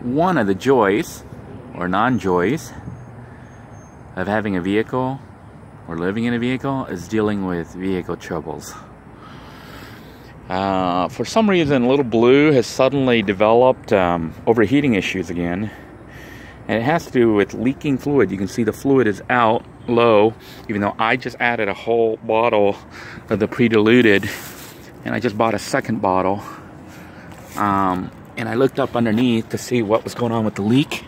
one of the joys, or non-joys, of having a vehicle or living in a vehicle is dealing with vehicle troubles. For some reason, Little Blue has suddenly developed overheating issues again. And it has to do with leaking fluid. You can see the fluid is out low, even though I just added a whole bottle of the pre-diluted, and I just bought a second bottle. And I looked up underneath to see what was going on with the leak.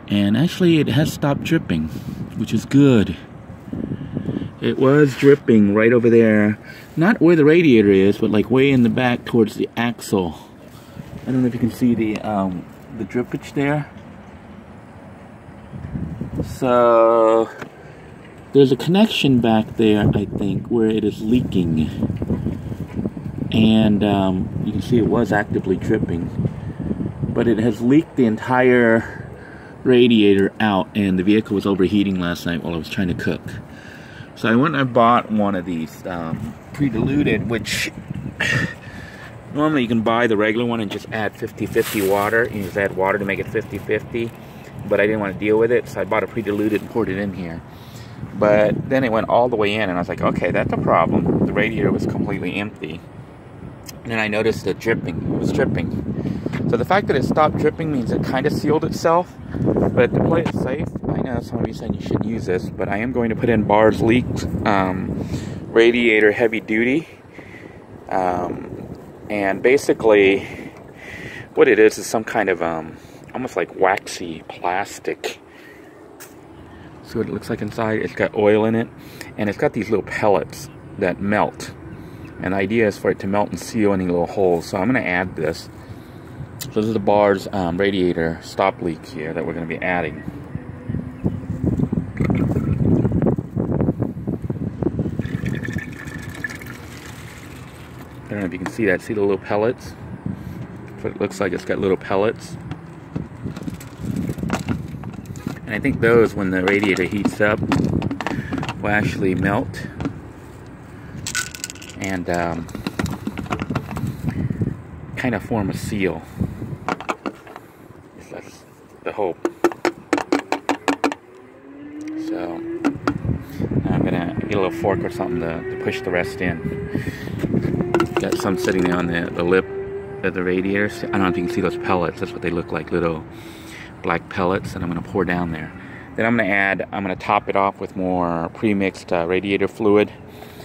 And actually it has stopped dripping, which is good. It was dripping right over there. Not where the radiator is, but like way in the back towards the axle. I don't know if you can see the drippage there. So there's a connection back there, I think, where it is leaking. And you can see it was actively dripping. But it has leaked the entire radiator out, and the vehicle was overheating last night while I was trying to cook. So I went and I bought one of these pre-diluted, which normally you can buy the regular one and just add 50-50 water. You just add water to make it 50-50. But I didn't want to deal with it, so I bought a pre-diluted and poured it in here. But then it went all the way in, and I was like, okay, that's a problem. The radiator was completely empty. And then I noticed it dripping. It was dripping. So the fact that it stopped dripping means it kind of sealed itself. But to play it safe, I know some of you said you shouldn't use this, but I am going to put in Bars Leaked Radiator Heavy Duty. And basically, what it is some kind of almost like waxy plastic. So it looks like inside. It's got oil in it, and it's got these little pellets that melt. And the idea is for it to melt and seal any little holes. So I'm going to add this. So this is the Bars radiator stop leak here that we're going to be adding. I don't know if you can see that. See the little pellets? That's what it looks like. It's got little pellets. And I think those, when the radiator heats up, will actually melt and kind of form a seal. That's the hope. So I'm gonna get a little fork or something to push the rest in. Got some sitting there on the lip of the radiator. I don't know if you can see those pellets. That's what they look like, little black pellets, and I'm going to pour down there. Then I'm going to top it off with more pre-mixed radiator fluid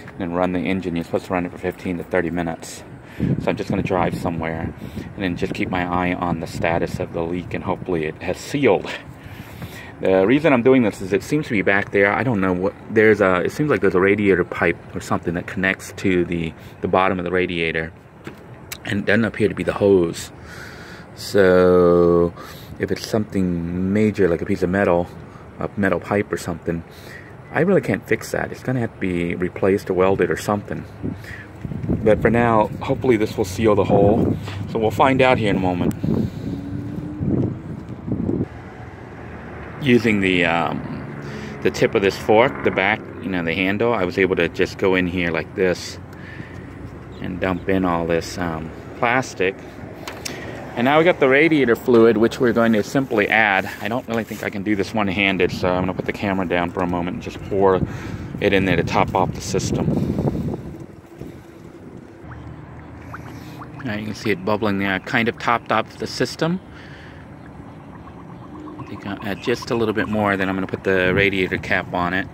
and then run the engine. You're supposed to run it for 15 to 30 minutes. So I'm just going to drive somewhere and then just keep my eye on the status of the leak, and hopefully it has sealed. The reason I'm doing this is it seems to be back there. I don't know what, it seems like there's a radiator pipe or something that connects to the bottom of the radiator, and it doesn't appear to be the hose. So if it's something major like a piece of metal, a metal pipe or something, I really can't fix that. It's going to have to be replaced or welded or something. But for now, hopefully this will seal the hole. So we'll find out here in a moment. Using the tip of this fork, the back, you know, the handle, I was able to just go in here like this and dump in all this plastic. And now we got the radiator fluid, which we're going to simply add. I don't really think I can do this one-handed, so I'm going to put the camera down for a moment and just pour it in there to top off the system. Now you can see it bubbling there. I kind of topped off the system. I think I'll add just a little bit more, then I'm going to put the radiator cap on it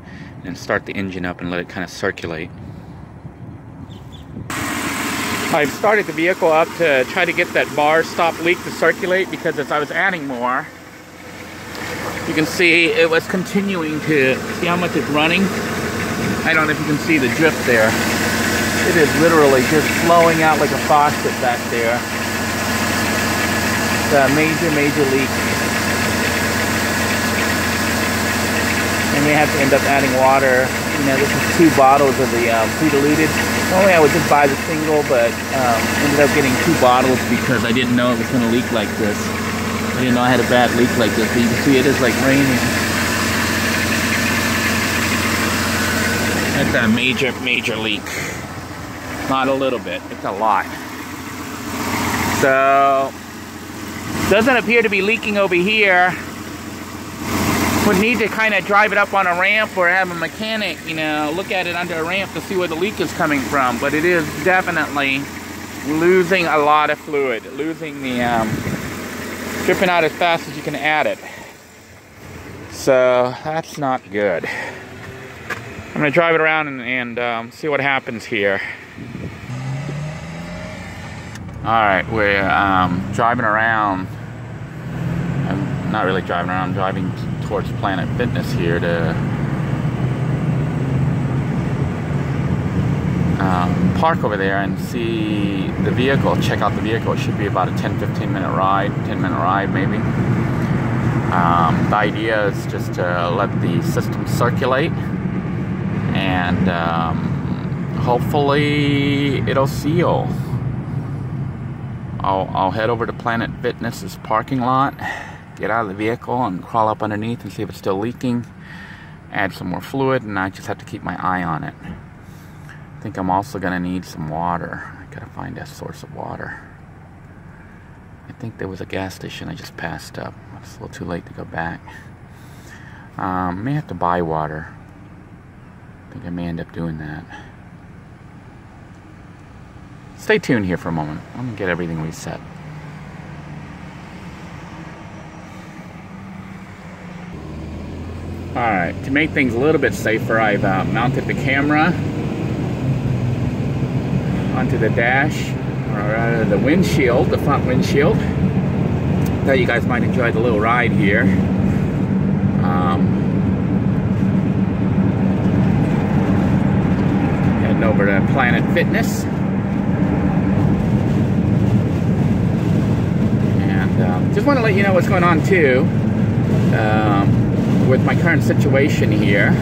and start the engine up and let it kind of circulate. I've started the vehicle up to try to get that bar stop leak to circulate, because as I was adding more, you can see it was continuing to, see how much it's running? I don't know if you can see the drip there. It is literally just flowing out like a faucet back there. It's a major leak. And we have to end up adding water. You know, this is 2 bottles of the pre-diluted. Normally I would just buy the single, but ended up getting 2 bottles because I didn't know it was going to leak like this. I didn't know I had a bad leak like this, but you can see it is like raining. That's a major leak. Not a little bit, it's a lot. So Doesn't appear to be leaking over here. Would need to kind of drive it up on a ramp or have a mechanic, you know, look at it under a ramp to see where the leak is coming from. But it is definitely losing a lot of fluid, losing the, dripping out as fast as you can add it. So that's not good. I'm gonna drive it around and see what happens here. All right, we're driving around. I'm not really driving around, I'm driving towards Planet Fitness here to park over there and see the vehicle, check out the vehicle. It should be about a 10-15 minute ride, 10-minute ride maybe. The idea is just to let the system circulate and hopefully it'll seal. I'll head over to Planet Fitness's parking lot, get out of the vehicle and crawl up underneath and see if it's still leaking, add some more fluid, and I just have to keep my eye on it. I think I'm also going to need some water. I gotta find a source of water. I think there was a gas station I just passed up. It's a little too late to go back. May have to buy water. I think I may end up doing that. Stay tuned here for a moment. I'm going to get everything reset. Alright, to make things a little bit safer, I've mounted the camera onto the dash, or rather the windshield, the front windshield. Thought you guys might enjoy the little ride here. Heading over to Planet Fitness. And just want to let you know what's going on too. With my current situation here.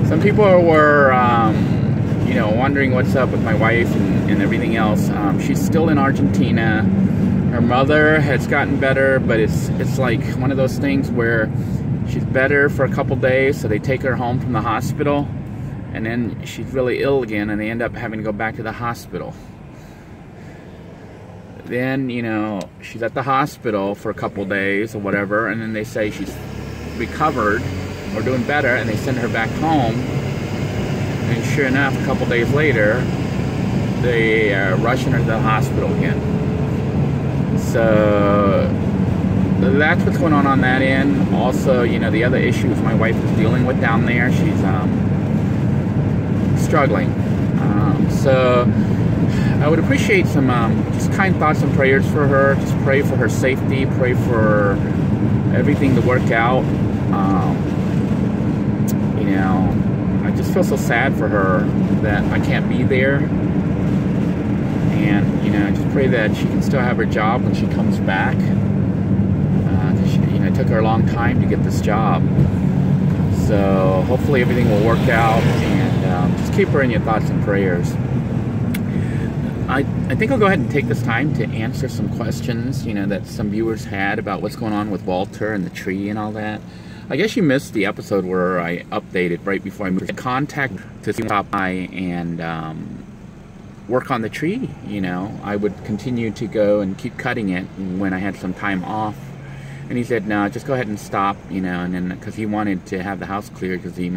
Some people were, you know, wondering what's up with my wife and everything else. She's still in Argentina. Her mother has gotten better, but it's like one of those things where she's better for a couple days, so they take her home from the hospital, and then she's really ill again, and they end up having to go back to the hospital. Then, you know, she's at the hospital for a couple days or whatever, and then they say she's recovered or doing better, and they send her back home. And sure enough, a couple days later, they are rushing her to the hospital again. So that's what's going on that end. Also, you know, the other issues my wife is dealing with down there, she's struggling. So I would appreciate some just kind thoughts and prayers for her. Just pray for her safety, pray for everything to work out. You know, I just feel so sad for her that I can't be there. And, you know, I just pray that she can still have her job when she comes back. Because, you know, it took her a long time to get this job. So hopefully everything will work out, and just keep her in your thoughts and prayers. I think I'll go ahead and take this time to answer some questions, you know, that some viewers had about what's going on with Walter and the tree and all that. I guess you missed the episode where I updated right before I moved. Contact to stop by and work on the tree, you know. I would continue to go and keep cutting it when I had some time off. And he said, no, just go ahead and stop, you know, and then, because he wanted to have the house cleared, because he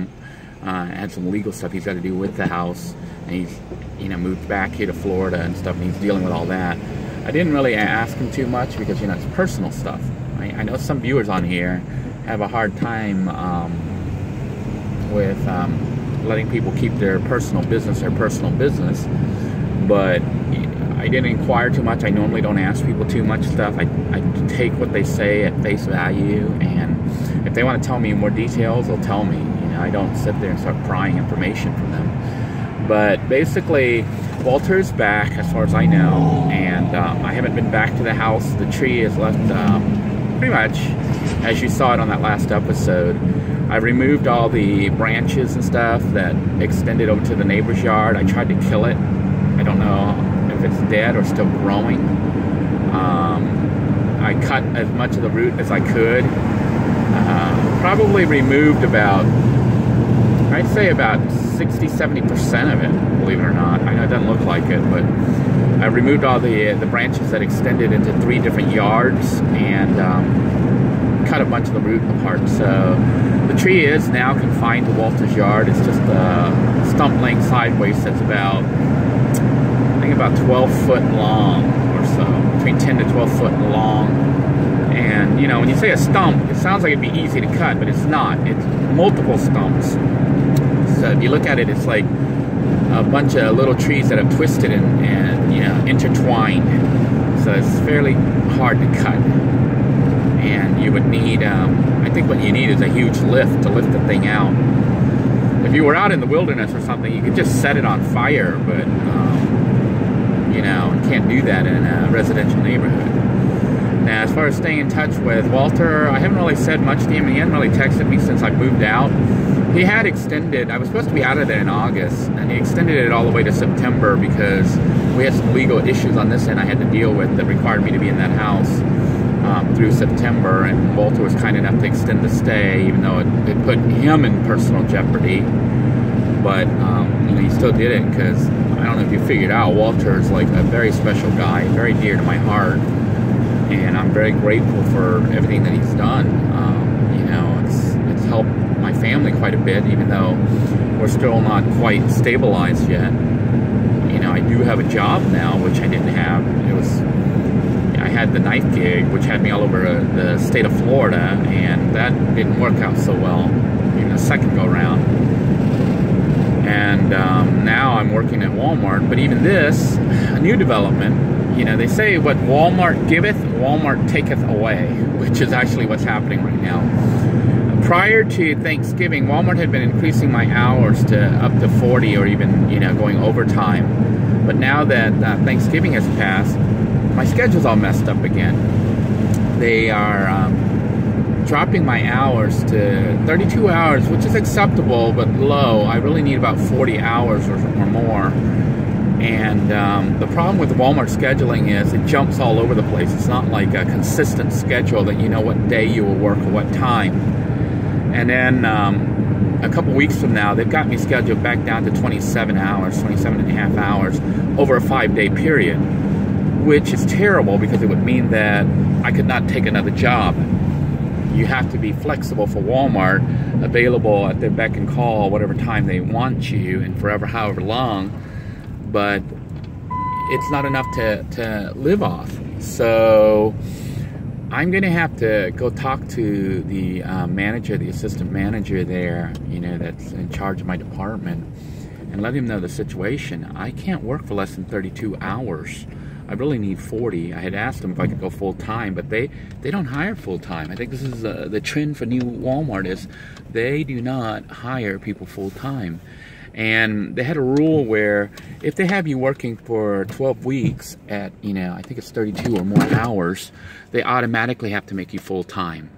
had some legal stuff he's got to do with the house, and he's, you know, moved back here to Florida and stuff, and he's dealing with all that. I didn't really ask him too much because, you know, it's personal stuff. I know some viewers on here have a hard time with letting people keep their personal business, but I didn't inquire too much. I normally don't ask people too much stuff. I take what they say at face value, and if they want to tell me more details, they'll tell me. You know, I don't sit there and start prying information from them. But basically, Walter's back as far as I know, and I haven't been back to the house. The tree is left pretty much as you saw it on that last episode. I removed all the branches and stuff that extended over to the neighbor's yard. I tried to kill it. I don't know if it's dead or still growing. I cut as much of the root as I could. Probably removed about, I'd say about 60-70% of it, believe it or not. I know it doesn't look like it, but I removed all the branches that extended into 3 different yards and cut a bunch of the root apart. So the tree is now confined to Walter's yard. It's just a stump length sideways that's about, I think about 12 foot long or so, between 10 to 12 foot long. And you know, when you say a stump, it sounds like it'd be easy to cut, but it's not. It's multiple stumps. So if you look at it, it's like a bunch of little trees that have twisted and you know, intertwined. So it's fairly hard to cut. And you would need, I think what you need is a huge lift to lift the thing out. If you were out in the wilderness or something, you could just set it on fire, but you know, you can't do that in a residential neighborhood. Now, as far as staying in touch with Walter, I haven't really said much to him. He hasn't really texted me since I moved out. He had extended, I was supposed to be out of there in August, and he extended it all the way to September because we had some legal issues on this end I had to deal with that required me to be in that house through September, and Walter was kind enough to extend the stay, even though it put him in personal jeopardy. But you know, he still did it because, I don't know if you figured out, Walter is like a very special guy, very dear to my heart. And I'm very grateful for everything that he's done. You know, it's helped my family quite a bit, even though we're still not quite stabilized yet. You know, I do have a job now, which I didn't have. I had the knife gig, which had me all over the state of Florida, and that didn't work out so well, even the second go round. And now I'm working at Walmart, but even this, a new development. You know, they say what Walmart giveth, Walmart taketh away, which is actually what's happening right now. Prior to Thanksgiving, Walmart had been increasing my hours to up to 40 or even, you know, going overtime. But now that Thanksgiving has passed, my schedule's all messed up again. They are dropping my hours to 32 hours, which is acceptable, but low. I really need about 40 hours or more. And the problem with Walmart scheduling is it jumps all over the place. It's not like a consistent schedule that you know what day you will work or what time. And then a couple weeks from now, they've got me scheduled back down to 27 hours, 27 and a half hours over a 5-day period, which is terrible because it would mean that I could not take another job. You have to be flexible for Walmart, available at their beck and call, whatever time they want you, and forever, however long. But it's not enough to live off. So I'm going to have to go talk to the manager, the assistant manager there, you know, that's in charge of my department, and let him know the situation. I can't work for less than 32 hours. I really need 40. I had asked them if I could go full-time, but they don't hire full-time. I think this is the trend for new Walmart is they do not hire people full-time. And they had a rule where if they have you working for 12 weeks at, you know, I think it's 32 or more hours, they automatically have to make you full-time.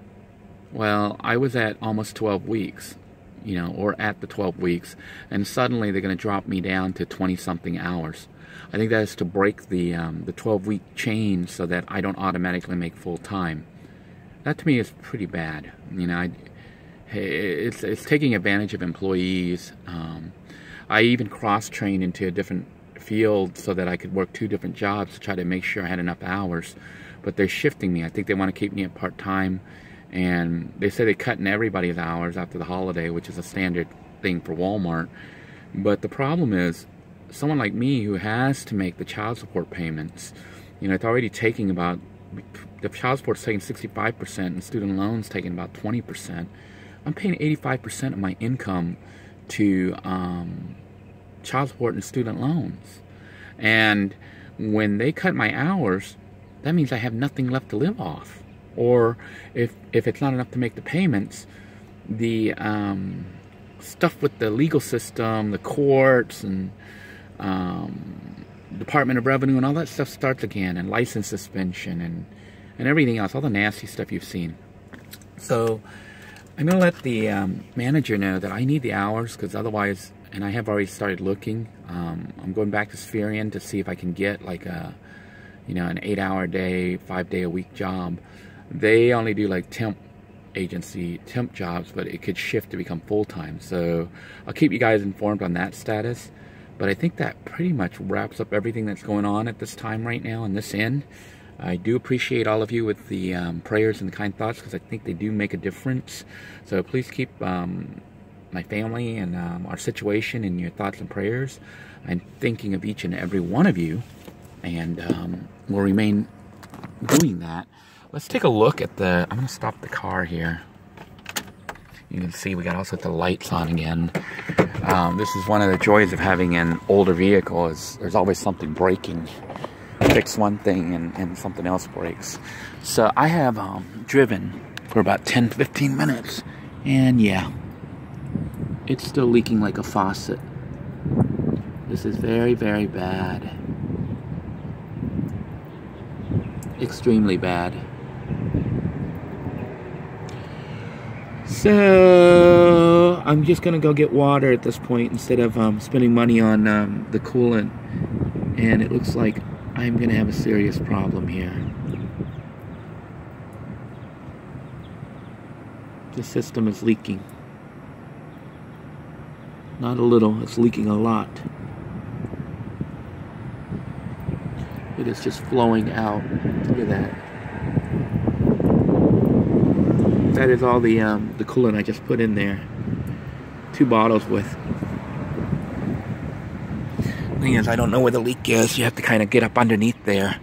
Well, I was at almost 12 weeks, you know, or at the 12 weeks, and suddenly they're going to drop me down to 20-something hours. I think that is to break the 12-week chain so that I don't automatically make full-time. That to me is pretty bad. You know, it's taking advantage of employees. I even cross-trained into a different field so that I could work 2 different jobs to try to make sure I had enough hours. But they're shifting me. I think they want to keep me at part-time. And they say they're cutting everybody's hours after the holiday, which is a standard thing for Walmart. But the problem is, someone like me who has to make the child support payments, you know, it's already taking about, the child support's taking 65% and student loans taking about 20%. I'm paying 85% of my income to child support and student loans. And when they cut my hours, that means I have nothing left to live off. Or if it's not enough to make the payments, the stuff with the legal system, the courts, and Department of Revenue and all that stuff starts again, and license suspension and everything else, all the nasty stuff you've seen. So I'm going to let the manager know that I need the hours, because otherwise, and I have already started looking, I'm going back to Spherian to see if I can get like a, you know, an 8-hour day, 5-day-a-week job. They only do like temp jobs, but it could shift to become full-time. So I'll keep you guys informed on that status. But I think that pretty much wraps up everything that's going on at this time right now on this end. I do appreciate all of you with the prayers and the kind thoughts, because I think they do make a difference. So please keep my family and our situation in your thoughts and prayers. I'm thinking of each and every one of you, and will remain doing that. Let's take a look at the... I'm going to stop the car here. You can see we got all sorts of lights on again. This is one of the joys of having an older vehicle, is there's always something breaking. Fix one thing and something else breaks. So I have driven for about 10-15 minutes, and yeah, it's still leaking like a faucet. This is very, very bad. Extremely bad. So I'm just gonna go get water at this point instead of spending money on the coolant, and it looks like I'm gonna have a serious problem here. The system is leaking. Not a little, it's leaking a lot. It is just flowing out. Look at that. That is all the coolant I just put in there. 2 bottles with. Thing is, I don't know where the leak is. You have to kind of get up underneath there.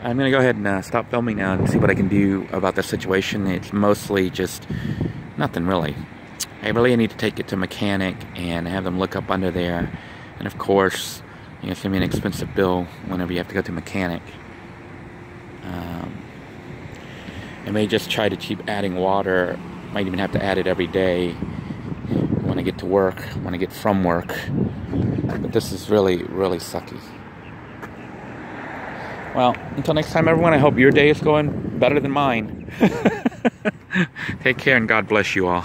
I'm going to go ahead and stop filming now and see what I can do about the situation. It's mostly just nothing really. I really need to take it to a mechanic and have them look up under there. And of course, you know, it's going to be an expensive bill whenever you have to go to a mechanic. I may just try to keep adding water. Might even have to add it every day when I get to work, when I get from work. But this is really, really sucky. Well, until next time, everyone, I hope your day is going better than mine. Take care and God bless you all.